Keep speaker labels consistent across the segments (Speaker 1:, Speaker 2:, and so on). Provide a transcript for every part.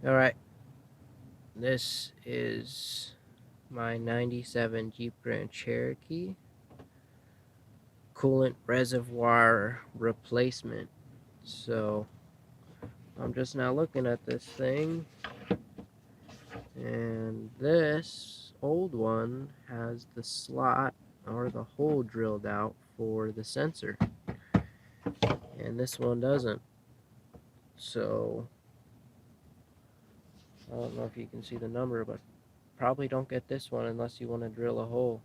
Speaker 1: Alright, this is my 97 Jeep Grand Cherokee coolant reservoir replacement. So I'm just now looking at this thing, and this old one has the slot or the hole drilled out for the sensor, and this one doesn't. So I don't know if you can see the number, but probably don't get this one unless you want to drill a hole.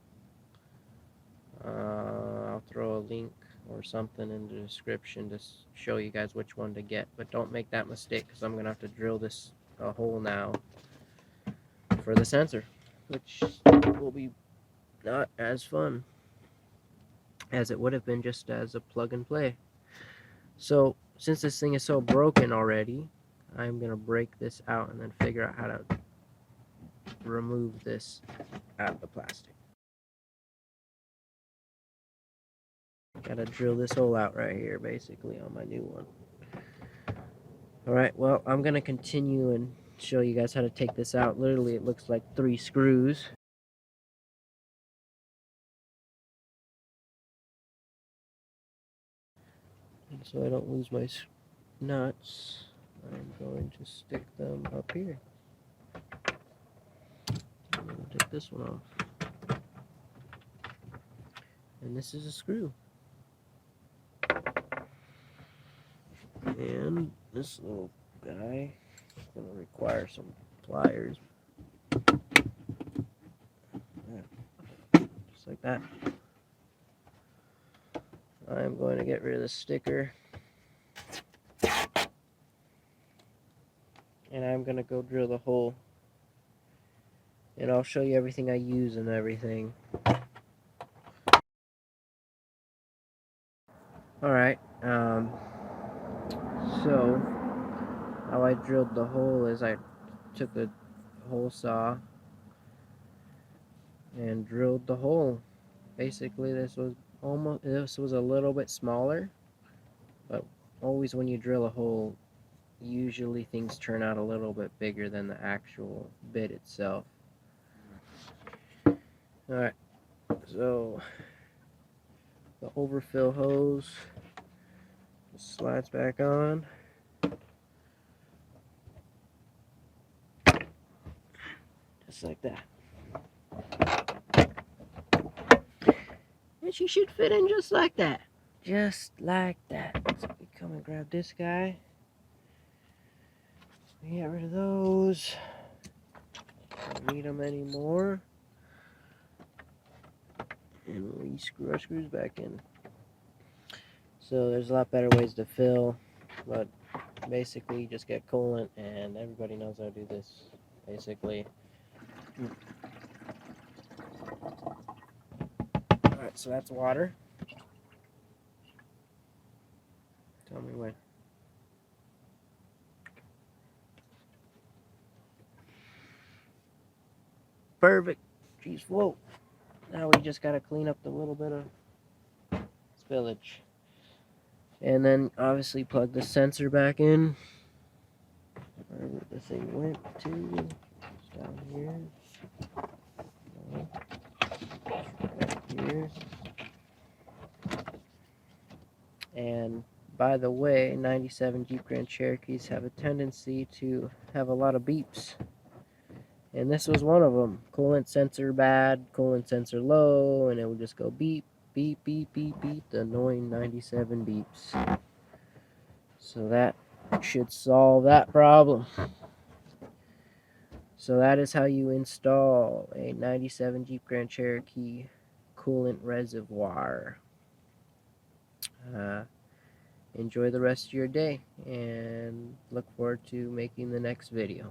Speaker 1: I'll throw a link or something in the description to show you guys which one to get, but don't make that mistake, because I'm gonna have to drill this a hole now for the sensor, which will be not as fun as it would have been just as a plug and play. So since this thing is so broken already, I'm gonna break this out and then figure out how to remove this out of the plastic. Gotta drill this hole out right here, basically, on my new one. Alright, well, I'm gonna continue and show you guys how to take this out. Literally, it looks like 3 screws. And so I don't lose my nuts, I'm going to stick them up here. I'm gonna take this one off. And this is a screw. And this little guy is going to require some pliers. Just like that. I'm going to get rid of the sticker. And I'm going to go drill the hole. And I'll show you everything I use and everything. Alright, so how I drilled the hole is I took a hole saw and drilled the hole. Basically, this was a little bit smaller, but always when you drill a hole, usually things turn out a little bit bigger than the actual bit itself. Alright, so the overfill hose slides back on. Just like that. And she should fit in just like that. Just like that. So we come and grab this guy. We get rid of those. Don't need them anymore. And we screw our screws back in. So there's a lot better ways to fill, but basically you just get coolant, and everybody knows how to do this, basically. Alright, so that's water. Tell me when. Perfect. She's full. Now we just gotta clean up the little bit of spillage. And then obviously plug the sensor back in. Wherever the thing went to. It's down here. No. Right here. And by the way, 97 Jeep Grand Cherokees have a tendency to have a lot of beeps. And this was one of them. Coolant sensor bad, coolant sensor low, and it would just go beep, beep, beep, beep, beep. The annoying 97 beeps. So that should solve that problem. So that is how you install a 97 Jeep Grand Cherokee coolant reservoir. Enjoy the rest of your day, and look forward to making the next video.